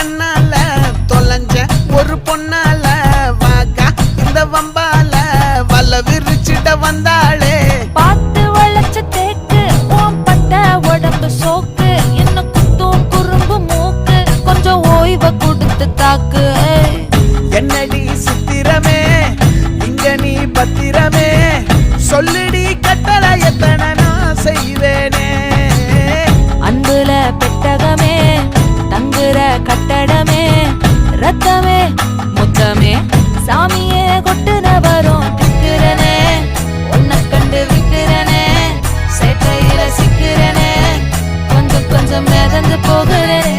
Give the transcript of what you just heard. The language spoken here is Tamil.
கண்ணால தொலைஞ்ச ஒரு பொண்ணால வாக்கா இந்த வம்பால வல்ல விரிச்சிட வந்தாளே. பார்த்து வளைச்ச தேக்கு ஓம் பட்ட உடம்பு சோக்கு என்ன குத்தும் குறும்பு மூக்கு கொஞ்சம் ஓய்வ கொடுத்து தாக்கு. என்னடி சித்திரமே இங்க நீ பத்திரமே சொல்லுடி கட்டளை எத்தனை நான் செய்வேனே. அன்புல பெட்டகமே தங்குற கட்டடமே ரத்தமே முத்தமே சாமியே கொட்டுன வரும் திக்கிறனே. உன்னை கண்டு விக்கிறனே சேட்டையில சிக்கிறனே கொஞ்சம் கொஞ்சம் மிதந்து போகிறேன்.